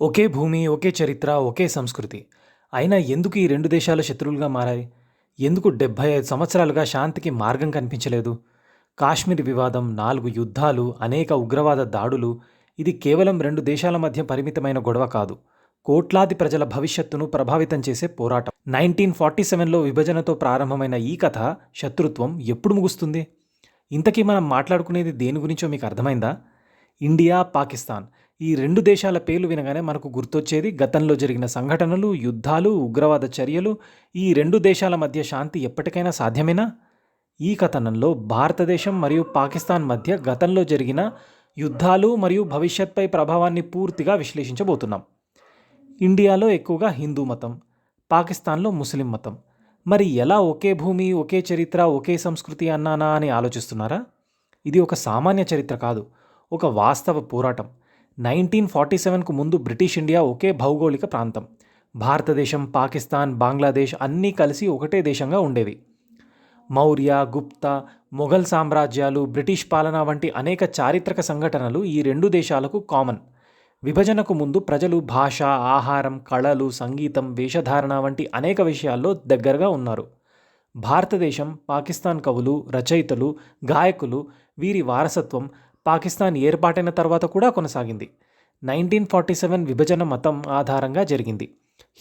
ఒకే భూమి, ఒకే చరిత్ర, ఒకే సంస్కృతి. అయినా ఎందుకు ఈ 2 దేశాలు శత్రువులుగా మారాయి? ఎందుకు 75 సంవత్సరాలుగా శాంతికి మార్గం కనిపించలేదు? కాశ్మీర్ వివాదం, 4 యుద్ధాలు, అనేక ఉగ్రవాద దాడులు ఇది కేవలం 2 దేశాల మధ్య పరిమితమైన గొడవ కాదు. కోట్లాది ప్రజల భవిష్యత్తును ప్రభావితం చేసే పోరాటం. 1947లో విభజనతో ప్రారంభమైన ఈ కథ శత్రుత్వం ఎప్పుడు ముగుస్తుంది? ఇంతకీ మనం మాట్లాడుకునేది దేని గురించో మీకు అర్థమైందా? ఇండియా, పాకిస్తాన్ ఈ 2 దేశాల పేర్లు వినగానే మనకు గుర్తొచ్చేది గతంలో జరిగిన సంఘటనలు, యుద్ధాలు, ఉగ్రవాద చర్యలు. ఈ 2 దేశాల మధ్య శాంతి ఎప్పటికైనా సాధ్యమేనా? ఈ కథనంలో భారతదేశం మరియు పాకిస్తాన్ మధ్య గతంలో జరిగిన యుద్ధాలు మరియు భవిష్యత్పై ప్రభావాన్ని పూర్తిగా విశ్లేషించబోతున్నాం. ఇండియాలో ఎక్కువగా హిందూ మతం, పాకిస్తాన్లో ముస్లిం మతం. మరి ఎలా ఒకే భూమి, ఒకే చరిత్ర, ఒకే సంస్కృతి అన్నానా అని ఆలోచిస్తున్నారా? ఇది ఒక సామాన్య చరిత్ర కాదు, ఒక వాస్తవ పోరాటం. 1947కు ముందు బ్రిటిష్ ఇండియా ఒకే భౌగోళిక ప్రాంతం. భారతదేశం, పాకిస్తాన్, బంగ్లాదేశ్ అన్నీ కలిసి ఒకటే దేశంగా ఉండేవి. మౌర్య, గుప్తా, మొఘల్ సామ్రాజ్యాలు, బ్రిటిష్ పాలన వంటి అనేక చారిత్రక సంఘటనలు ఈ 2 దేశాలకు కామన్. విభజనకు ముందు ప్రజలు భాష, ఆహారం, కళలు, సంగీతం, వేషధారణ వంటి అనేక విషయాల్లో దగ్గరగా ఉన్నారు. భారతదేశం, పాకిస్తాన్ కవులు, రచయితలు, గాయకులు వీరి వారసత్వం పాకిస్తాన్ ఏర్పాటైన తర్వాత కూడా కొనసాగింది. 1947 విభజన మతం ఆధారంగా జరిగింది.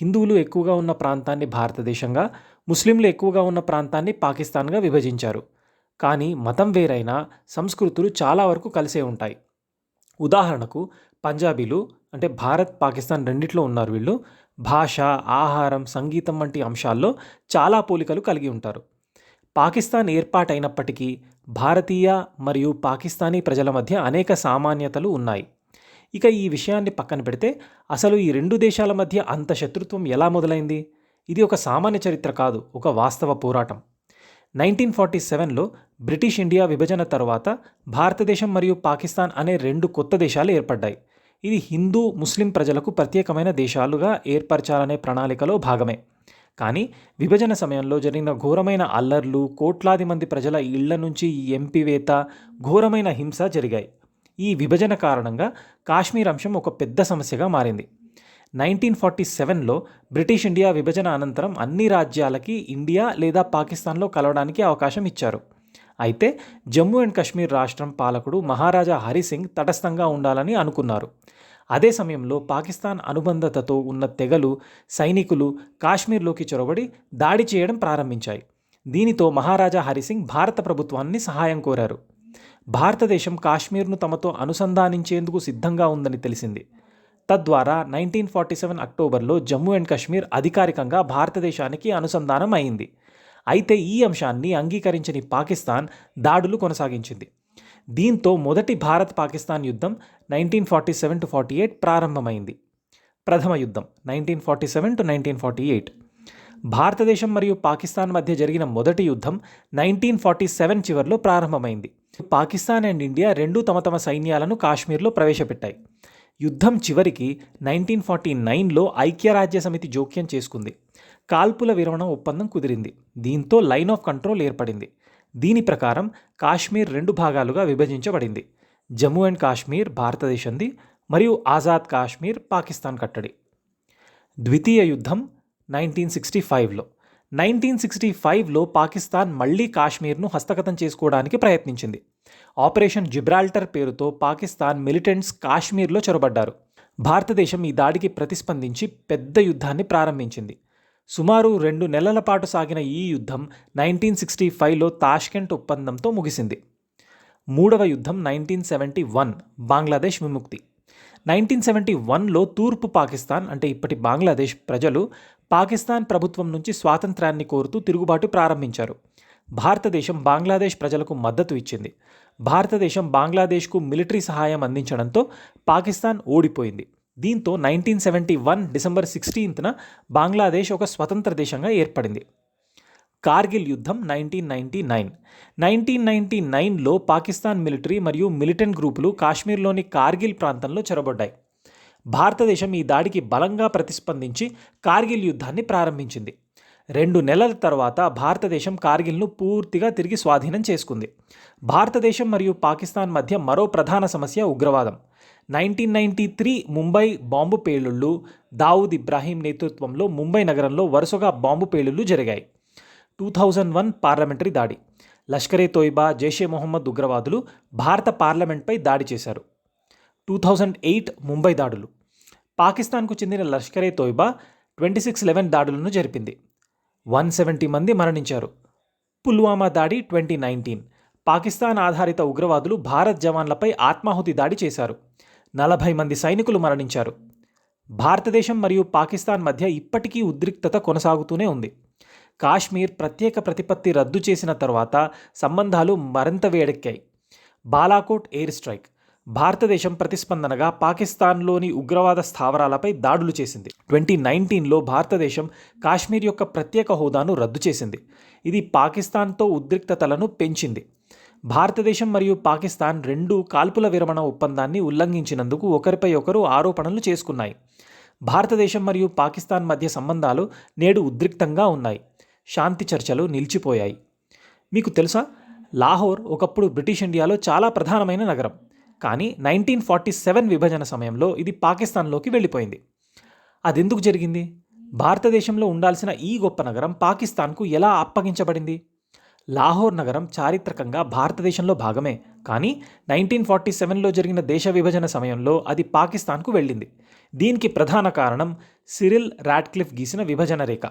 హిందువులు ఎక్కువగా ఉన్న ప్రాంతాన్ని భారతదేశంగా, ముస్లింలు ఎక్కువగా ఉన్న ప్రాంతాన్ని పాకిస్తాన్గా విభజించారు. కానీ మతం వేరైనా సంస్కృతులు చాలా వరకు కలిసే ఉంటాయి. ఉదాహరణకు పంజాబీలు, అంటే భారత్, పాకిస్తాన్ రెండిట్లో ఉన్నారు వీళ్ళు, భాష, ఆహారం, సంగీతం వంటి అంశాల్లో చాలా పోలికలు కలిగి ఉంటారు. పాకిస్తాన్ ఏర్పాటైనప్పటికీ భారతీయ మరియు పాకిస్తానీ ప్రజల మధ్య అనేక సామాన్యతలు ఉన్నాయి. ఇక ఈ విషయాన్ని పక్కన పెడితే అసలు ఈ 2 దేశాల మధ్య అంత శత్రుత్వం ఎలా మొదలైంది? ఇది ఒక సామాన్య చరిత్ర కాదు, ఒక వాస్తవ పోరాటం. 1947లో బ్రిటిష్ ఇండియా విభజన తర్వాత భారతదేశం మరియు పాకిస్తాన్ అనే 2 కొత్త దేశాలు ఏర్పడ్డాయి. ఇది హిందూ, ముస్లిం ప్రజలకు ప్రత్యేకమైన దేశాలుగా ఏర్పరచాలనే ప్రణాళికలో భాగమే. కానీ విభజన సమయంలో జరిగిన ఘోరమైన అల్లర్లు, కోట్లాది మంది ప్రజల ఇళ్ల నుంచి ఎంపివేత, ఘోరమైన హింస జరిగాయి. ఈ విభజన కారణంగా కాశ్మీర్ అంశం ఒక పెద్ద సమస్యగా మారింది. 1947లో బ్రిటిష్ ఇండియా విభజన అనంతరం అన్ని రాజ్యాలకి ఇండియా లేదా పాకిస్తాన్లో కలవడానికి అవకాశం ఇచ్చారు. అయితే జమ్మూ అండ్ కాశ్మీర్ రాష్ట్రం పాలకుడు మహారాజా హరిసింగ్ తటస్థంగా ఉండాలని అనుకున్నారు. అదే సమయంలో పాకిస్తాన్ అనుబంధతతో ఉన్న తెగలు, సైనికులు కాశ్మీర్లోకి చొరబడి దాడి చేయడం ప్రారంభించాయి. దీనితో మహారాజా హరిసింగ్ భారత ప్రభుత్వాన్ని సహాయం కోరారు. భారతదేశం కాశ్మీర్ను తమతో అనుసంధానించేందుకు సిద్ధంగా ఉందని తెలిసింది. తద్వారా 1947 అక్టోబర్లో జమ్మూ అండ్ కాశ్మీర్ అధికారికంగా భారతదేశానికి అనుసంధానం అయింది. అయితే ఈ అంశాన్ని అంగీకరించని పాకిస్తాన్ దాడులు కొనసాగించింది. దీంతో మొదటి భారత్ పాకిస్తాన్ యుద్ధం 1947-48 ప్రారంభమైంది. ప్రథమ యుద్ధం 1947-1948. భారతదేశం మరియు పాకిస్తాన్ మధ్య జరిగిన మొదటి యుద్ధం 1947 చివరిలో ప్రారంభమైంది. పాకిస్తాన్ అండ్ ఇండియా రెండూ తమ తమ సైన్యాలను కాశ్మీర్లో ప్రవేశపెట్టాయి. యుద్ధం చివరికి 1949లో ఐక్యరాజ్య సమితి జోక్యం చేసుకుంది. కాల్పుల విరమణ ఒప్పందం కుదిరింది. దీంతో లైన్ ఆఫ్ కంట్రోల్ ఏర్పడింది. దీని ప్రకారం కాశ్మీర్ 2 భాగాలుగా విభజించబడింది. జమ్మూ అండ్ కాశ్మీర్ భారతదేశంది మరియు ఆజాద్ కాశ్మీర్ పాకిస్తాన్ కట్టడి. ద్వితీయ యుద్ధం 1965లో. 1965లో పాకిస్తాన్ మళ్లీ కాశ్మీర్ను హస్తగతం చేసుకోవడానికి ప్రయత్నించింది. ఆపరేషన్ జిబ్రాల్టర్ పేరుతో పాకిస్తాన్ మిలిటెంట్స్ కాశ్మీర్లో చొరబడ్డారు. భారతదేశం ఈ దాడికి ప్రతిస్పందించి పెద్ద యుద్ధాన్ని ప్రారంభించింది. సుమారు 2 నెలల పాటు సాగిన ఈ యుద్ధం 1965లో తాష్కెంట్ ఒప్పందంతో ముగిసింది. మూడవ యుద్ధం 1971 బంగ్లాదేశ్ విముక్తి. 1971లో తూర్పు పాకిస్తాన్, అంటే ఇప్పటి బంగ్లాదేశ్ ప్రజలు పాకిస్తాన్ ప్రభుత్వం నుంచి స్వాతంత్రాన్ని కోరుతూ తిరుగుబాటు ప్రారంభించారు. భారతదేశం బంగ్లాదేశ్ ప్రజలకు మద్దతు ఇచ్చింది. భారతదేశం బంగ్లాదేశ్కు మిలిటరీ సహాయం అందించడంతో పాకిస్తాన్ ఓడిపోయింది. దీంతో 1971 డిసెంబర్ 16న బంగ్లాదేశ్ ఒక స్వతంత్ర దేశంగా ఏర్పడింది. కార్గిల్ యుద్ధం 1999. 1999లో పాకిస్తాన్ మిలిటరీ మరియు మిలిటెంట్ గ్రూపులు కాశ్మీర్లోని కార్గిల్ ప్రాంతంలో చొరబడ్డాయి. భారతదేశం ఈ దాడికి బలంగా ప్రతిస్పందించి కార్గిల్ యుద్ధాన్ని ప్రారంభించింది. 2 నెలల తర్వాత భారతదేశం కార్గిల్ను పూర్తిగా తిరిగి స్వాధీనం చేసుకుంది. భారతదేశం మరియు పాకిస్తాన్ మధ్య మరో ప్రధాన సమస్య ఉగ్రవాదం. 1993 ముంబై బాంబు పేలుళ్లు, దావూద్ ఇబ్రాహీం నేతృత్వంలో ముంబై నగరంలో వరుసగా బాంబు పేలుళ్లు జరిగాయి. 2001 పార్లమెంటరీ దాడి, లష్కరే తోయిబా, జైషే మొహమ్మద్ ఉగ్రవాదులు భారత పార్లమెంట్పై దాడి చేశారు. 2008 ముంబై దాడులు, పాకిస్తాన్కు చెందిన లష్కరే తోయిబా 26/11 దాడులను జరిపింది. 170 మంది మరణించారు. పుల్వామా దాడి 2019, పాకిస్తాన్ ఆధారిత ఉగ్రవాదులు భారత్ జవాన్లపై ఆత్మాహుతి దాడి చేశారు. 40 మంది సైనికులు మరణించారు. భారతదేశం మరియు పాకిస్తాన్ మధ్య ఇప్పటికీ ఉద్రిక్తత కొనసాగుతూనే ఉంది. కాశ్మీర్ ప్రత్యేక ప్రతిపత్తి రద్దు చేసిన తర్వాత సంబంధాలు మరింత వేడెక్కాయి. బాలాకోట్ ఎయిర్ స్ట్రైక్, భారతదేశం ప్రతిస్పందనగా పాకిస్తాన్లోని ఉగ్రవాద స్థావరాలపై దాడులు చేసింది. 2019లో భారతదేశం కాశ్మీర్ యొక్క ప్రత్యేక హోదాను రద్దు చేసింది. ఇది పాకిస్తాన్తో ఉద్రిక్తతలను పెంచింది. భారతదేశం మరియు పాకిస్తాన్ రెండూ కాల్పుల విరమణ ఒప్పందాన్ని ఉల్లంఘించినందుకు ఒకరిపై ఒకరు ఆరోపణలు చేసుకున్నాయి. భారతదేశం మరియు పాకిస్తాన్ మధ్య సంబంధాలు నేడు ఉద్రిక్తంగా ఉన్నాయి. శాంతి చర్చలు నిలిచిపోయాయి. మీకు తెలుసా, లాహోర్ ఒకప్పుడు బ్రిటిష్ ఇండియాలో చాలా ప్రధానమైన నగరం. కానీ 1947 విభజన సమయంలో ఇది పాకిస్తాన్లోకి వెళ్ళిపోయింది. అదెందుకు జరిగింది? భారతదేశంలో ఉండాల్సిన ఈ గొప్ప నగరం పాకిస్తాన్కు ఎలా అప్పగించబడింది? లాహోర్ నగరం చారిత్రకంగా భారతదేశంలో భాగమే, కానీ 1947లో జరిగిన దేశ విభజన సమయంలో అది పాకిస్తాన్కు వెళ్ళింది. దీనికి ప్రధాన కారణం సిరిల్ రాడ్క్లిఫ్ గీసిన విభజన రేఖ.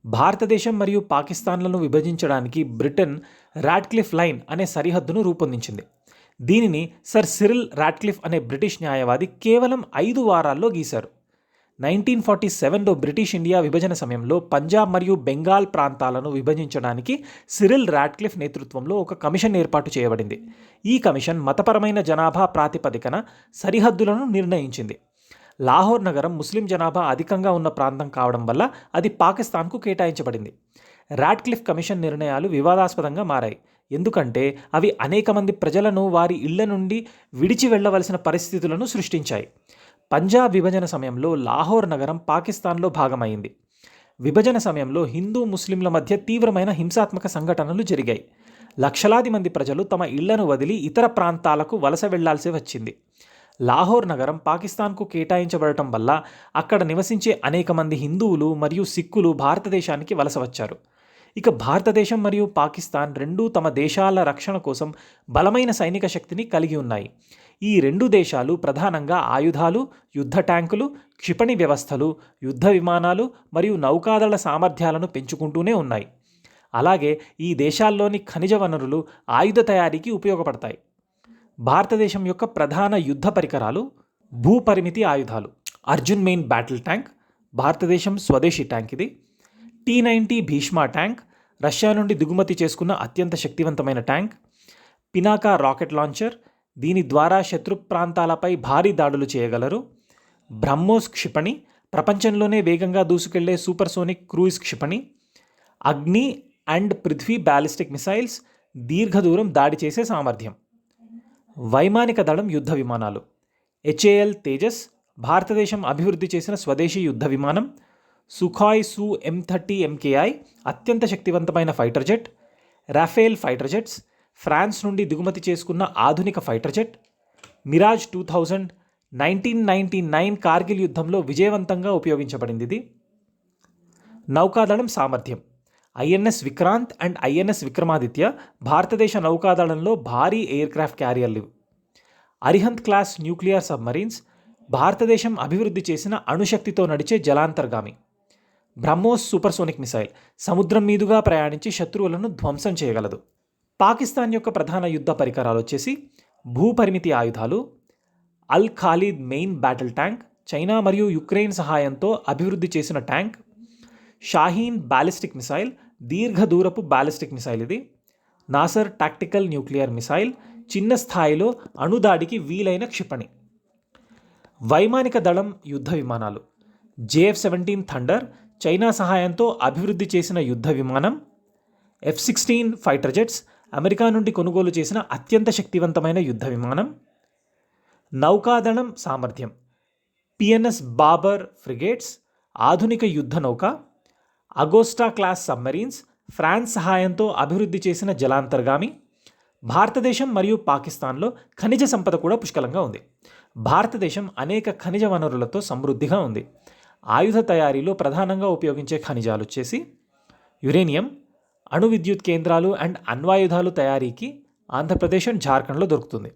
భారతదేశం మరియు పాకిస్తాన్లను విభజించడానికి బ్రిటన్ రాడ్క్లిఫ్ లైన్ అనే సరిహద్దును రూపొందించింది. దీనిని సర్ సిరిల్ రాడ్క్లిఫ్ అనే బ్రిటిష్ న్యాయవాది కేవలం 5 వారాల్లో గీశారు. 1947లో బ్రిటిష్ ఇండియా విభజన సమయంలో పంజాబ్ మరియు బెంగాల్ ప్రాంతాలను విభజించడానికి సిరిల్ రాడ్క్లిఫ్ నేతృత్వంలో ఒక కమిషన్ ఏర్పాటు చేయబడింది. ఈ కమిషన్ మతపరమైన జనాభా ప్రాతిపదికన సరిహద్దులను నిర్ణయించింది. లాహోర్ నగరం ముస్లిం జనాభా అధికంగా ఉన్న ప్రాంతం కావడం వల్ల అది పాకిస్తాన్కు కేటాయించబడింది. రాడ్క్లిఫ్ కమిషన్ నిర్ణయాలు వివాదాస్పదంగా మారాయి, ఎందుకంటే అవి అనేక మంది ప్రజలను వారి ఇళ్ల నుండి విడిచి వెళ్లవలసిన పరిస్థితులను సృష్టించాయి. పంజాబ్ విభజన సమయంలో లాహోర్ నగరం పాకిస్తాన్లో భాగమైంది. విభజన సమయంలో హిందూ ముస్లింల మధ్య తీవ్రమైన హింసాత్మక సంఘటనలు జరిగాయి. లక్షలాది మంది ప్రజలు తమ ఇళ్లను వదిలి ఇతర ప్రాంతాలకు వలస వెళ్లాల్సి వచ్చింది. లాహోర్ నగరం పాకిస్తాన్కు కేటాయించబడటం వల్ల అక్కడ నివసించే అనేక మంది హిందువులు మరియు సిక్కులు భారతదేశానికి వలస వచ్చారు. ఇక భారతదేశం మరియు పాకిస్తాన్ రెండూ తమ దేశాల రక్షణ కోసం బలమైన సైనిక శక్తిని కలిగి ఉన్నాయి. ఈ రెండు దేశాలు ప్రధానంగా ఆయుధాలు, యుద్ధ ట్యాంకులు, క్షిపణి వ్యవస్థలు, యుద్ధ విమానాలు మరియు నౌకాదళ సామర్థ్యాలను పెంచుకుంటూనే ఉన్నాయి. అలాగే ఈ దేశాల్లోని ఖనిజ వనరులు ఆయుధ తయారీకి ఉపయోగపడతాయి. భారతదేశం యొక్క ప్రధాన యుద్ధ పరికరాలు: భూపరిమితి ఆయుధాలు, అర్జున్ మెయిన్ బ్యాటిల్ ట్యాంక్, భారతదేశం స్వదేశీ ట్యాంక్ ఇది. T-90 భీష్మా ట్యాంక్, రష్యా నుండి దిగుమతి చేసుకున్న అత్యంత శక్తివంతమైన ట్యాంక్. పినాకా రాకెట్ లాంచర్, దీని ద్వారా శత్రు ప్రాంతాలపై భారీ దాడులు చేయగలరు. బ్రహ్మోస్ క్షిపణి, ప్రపంచంలోనే వేగంగా దూసుకెళ్లే సూపర్సోనిక్ క్రూయిజ్ క్షిపణి. అగ్ని అండ్ పృథ్వీ బ్యాలిస్టిక్ మిసైల్స్, దీర్ఘదూరం దాడి చేసే సామర్థ్యం. వైమానిక దళం యుద్ధ విమానాలు: HAL తేజస్, భారతదేశం అభివృద్ధి చేసిన స్వదేశీ యుద్ధ విమానం. సుఖాయ్ Su-30 MKI, అత్యంత శక్తివంతమైన fighter jet. Rafale fighter jets, France నుండి దిగుమతి చేసుకున్న ఆధునిక ఫైటర్ జెట్. మిరాజ్ 2000, 1999 కార్గిల్ యుద్ధంలో విజయవంతంగా ఉపయోగించబడింది ఇది. నౌకాదళం సామర్థ్యం: INS Vikrant and INS Vikramaditya భారతదేశ నౌకాదళంలో భారీ ఎయిర్క్రాఫ్ట్ క్యారియర్లు. అరిహంత్ క్లాస్ న్యూక్లియర్ సబ్మరీన్స్, భారతదేశం అభివృద్ధి చేసిన అణుశక్తితో నడిచే జలాంతర్గామి. బ్రహ్మోస్ సూపర్సోనిక్ మిసైల్, సముద్రం మీదుగా ప్రయాణించి శత్రువులను ధ్వంసం చేయగలదు. పాకిస్తాన్ యొక్క ప్రధాన యుద్ధ పరికరాలు వచ్చేసి భూపరిమితి ఆయుధాలు, Al Khalid main battle tank, China మరియు యుక్రెయిన్ సహాయంతో అభివృద్ధి చేసిన ట్యాంక్. షాహీన్ బ్యాలిస్టిక్ మిసైల్, దీర్ఘదూరపు బ్యాలిస్టిక్ మిసైల్ ఇది. నాసర్ టాక్టికల్ న్యూక్లియర్ మిసైల్, చిన్న స్థాయిలో అణుదాడికి వీలైన క్షిపణి. వైమానిక దళం యుద్ధ విమానాలు: JF-17 థండర్, చైనా సహాయంతో అభివృద్ధి చేసిన యుద్ధ విమానం. F-16 ఫైటర్ జెట్స్, అమెరికా నుండి కొనుగోలు చేసిన అత్యంత శక్తివంతమైన యుద్ధ విమానం. నౌకాదళం సామర్థ్యం: PNS బాబర్ ఫ్రిగేట్స్, ఆధునిక యుద్ధ నౌక. అగోస్టా క్లాస్ సబ్మరీన్స్, ఫ్రాన్స్ సహాయంతో అభివృద్ధి చేసిన జలాంతర్గామి. భారతదేశం మరియు పాకిస్తాన్లో ఖనిజ సంపద కూడా పుష్కలంగా ఉంది. భారతదేశం అనేక ఖనిజ వనరులతో సమృద్ధిగా ఉంది. ఆయుధ తయారీలో ప్రధానంగా ఉపయోగించే ఖనిజాలు వచ్చేసి యురేనియం, అణు విద్యుత్ కేంద్రాలు అండ్ అణ్వాయుధాలు తయారీకి ఆంధ్రప్రదేశ్ అండ్ జార్ఖండ్లో దొరుకుతుంది.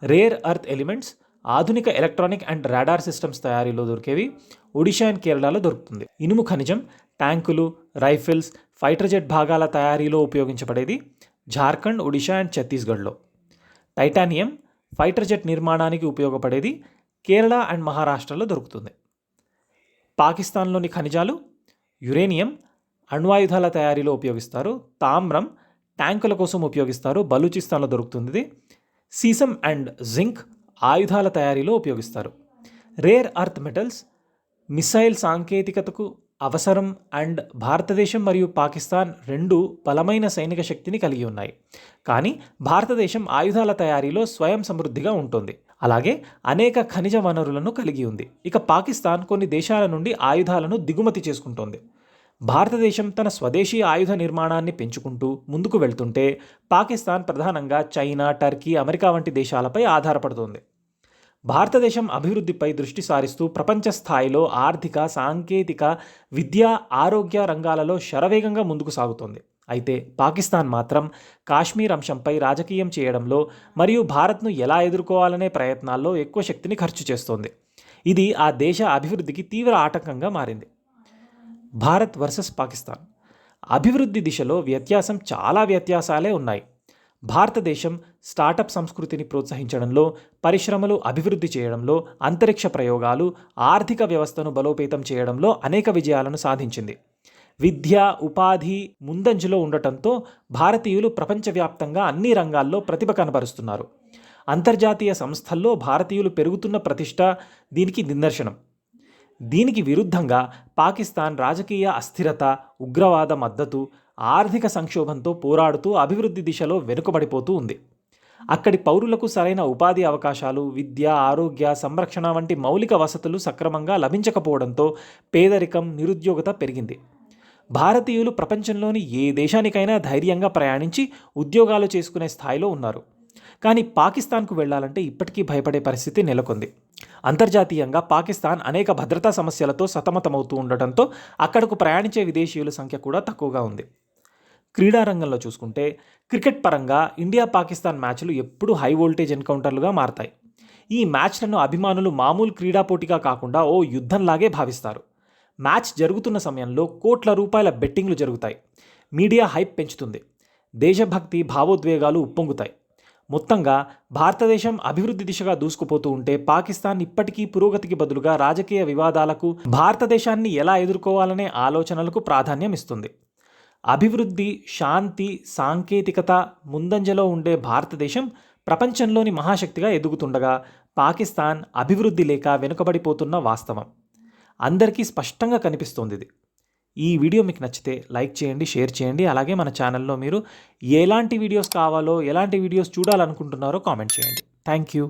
రేర్ ఎర్త్ ఎలిమెంట్స్, ఆధునిక ఎలక్ట్రానిక్ అండ్ రాడార్ సిస్టమ్స్ తయారీలో దొరికేవి ఒడిషా అండ్ కేరళలో దొరుకుతుంది. ఇనుము ఖనిజం, ట్యాంకులు, రైఫిల్స్, ఫైటర్ జెట్ భాగాల తయారీలో ఉపయోగించబడేది జార్ఖండ్, ఒడిషా అండ్ ఛత్తీస్గఢ్లో. టైటానియం, ఫైటర్ జెట్ నిర్మాణానికి ఉపయోగపడేది కేరళ అండ్ మహారాష్ట్రలో దొరుకుతుంది. పాకిస్తాన్లోని ఖనిజాలు యురేనియం, అణ్వాయుధాల తయారీలో ఉపయోగిస్తారు. తామ్రం, ట్యాంకుల కోసం ఉపయోగిస్తారు, బలూచిస్తాన్లో దొరుకుతుంది. సీసం అండ్ జింక్, ఆయుధాల తయారీలో ఉపయోగిస్తారు. రేర్ అర్త్ మెటల్స్, మిసైల్ సాంకేతికతకు అవసరం అండ్ భారతదేశం మరియు పాకిస్తాన్ రెండు బలమైన సైనిక శక్తిని కలిగి ఉన్నాయి. కానీ భారతదేశం ఆయుధాల తయారీలో స్వయం సమృద్ధిగా ఉంటుంది. అలాగే అనేక ఖనిజ వనరులను కలిగి ఉంది. ఇక పాకిస్తాన్ కొన్ని దేశాల నుండి ఆయుధాలను దిగుమతి చేసుకుంటోంది. భారతదేశం తన స్వదేశీ ఆయుధ నిర్మాణాన్ని పెంచుకుంటూ ముందుకు వెళ్తుంటే పాకిస్తాన్ ప్రధానంగా చైనా, టర్కీ, అమెరికా వంటి దేశాలపై ఆధారపడుతోంది. భారతదేశం అభివృద్ధిపై దృష్టి సారిస్తూ ప్రపంచ స్థాయిలో ఆర్థిక, సాంకేతిక, విద్య, ఆరోగ్య రంగాలలో శరవేగంగా ముందుకు సాగుతోంది. అయితే పాకిస్తాన్ మాత్రం కాశ్మీర్ అంశంపై రాజకీయం చేయడంలో మరియు భారత్ను ఎలా ఎదుర్కోవాలనే ప్రయత్నాల్లో ఎక్కువ శక్తిని ఖర్చు చేస్తోంది. ఇది ఆ దేశ అభివృద్ధికి తీవ్ర ఆటంకంగా మారింది. భారత్ వర్సెస్ పాకిస్తాన్. అభివృద్ధి దిశలో చాలా వ్యత్యాసాలే ఉన్నాయి. భారతదేశం స్టార్టప్ సంస్కృతిని ప్రోత్సహించడంలో, పరిశ్రమలు అభివృద్ధి చేయడంలో, అంతరిక్ష ప్రయోగాలు, ఆర్థిక వ్యవస్థను బలోపేతం చేయడంలో అనేక విజయాలను సాధించింది. విద్య, ఉపాధి ముందంజలో ఉండటంతో భారతీయులు ప్రపంచవ్యాప్తంగా అన్ని రంగాల్లో ప్రతిభ కనబరుస్తున్నారు. అంతర్జాతీయ సంస్థల్లో భారతీయులు పెరుగుతున్న ప్రతిష్ట దీనికి నిదర్శనం. దీనికి విరుద్ధంగా పాకిస్తాన్ రాజకీయ అస్థిరత, ఉగ్రవాద మద్దతు, ఆర్థిక సంక్షోభంతో పోరాడుతూ అభివృద్ధి దిశలో వెనుకబడిపోతూ ఉంది. అక్కడి పౌరులకు సరైన ఉపాధి అవకాశాలు, విద్య, ఆరోగ్య సంరక్షణ వంటి మౌలిక వసతులు సక్రమంగా లభించకపోవడంతో పేదరికం, నిరుద్యోగత పెరిగింది. భారతీయులు ప్రపంచంలోని ఏ దేశానికైనా ధైర్యంగా ప్రయాణించి ఉద్యోగాలు చేసుకునే స్థాయిలో ఉన్నారు. కానీ పాకిస్తాన్కు వెళ్లాలంటే ఇప్పటికీ భయపడే పరిస్థితి నెలకొంది. అంతర్జాతీయంగా పాకిస్తాన్ అనేక భద్రతా సమస్యలతో సతమతమవుతూ ఉండటంతో అక్కడకు ప్రయాణించే విదేశీయుల సంఖ్య కూడా తక్కువగా ఉంది. క్రీడా రంగంలో చూసుకుంటే క్రికెట్ పరంగా ఇండియా పాకిస్తాన్ మ్యాచ్లు ఎప్పుడూ హై వోల్టేజ్ ఎన్కౌంటర్లుగా మారతాయి. ఈ మ్యాచ్లను అభిమానులు మామూలు క్రీడా పోటీగా కాకుండా ఓ యుద్ధంలాగే భావిస్తారు. మ్యాచ్ జరుగుతున్న సమయంలో కోట్ల రూపాయల బెట్టింగ్లు జరుగుతాయి. మీడియా హైప్ పెంచుతుంది. దేశభక్తి భావోద్వేగాలు ఉప్పొంగుతాయి. మొత్తంగా భారతదేశం అభివృద్ధి దిశగా దూసుకుపోతూ ఉంటే పాకిస్తాన్ ఇప్పటికీ పురోగతికి బదులుగా రాజకీయ వివాదాలకు, భారతదేశాన్ని ఎలా ఎదుర్కోవాలనే ఆలోచనలకు ప్రాధాన్యం ఇస్తుంది. అభివృద్ధి, శాంతి, సాంకేతికత ముందంజలో ఉండే భారతదేశం ప్రపంచంలోని మహాశక్తిగా ఎదుగుతుండగా పాకిస్తాన్ అభివృద్ధి లేక వెనుకబడిపోతున్న వాస్తవం అందరికీ స్పష్టంగా కనిపిస్తోంది. ఈ వీడియో మీకు నచ్చితే లైక్ చేయండి, షేర్ చేయండి. అలాగే మన ఛానల్లో మీరు ఎలాంటి వీడియోస్ కావాలో, ఎలాంటి వీడియోస్ చూడాలనుకుంటున్నారో కామెంట్ చేయండి. Thank you.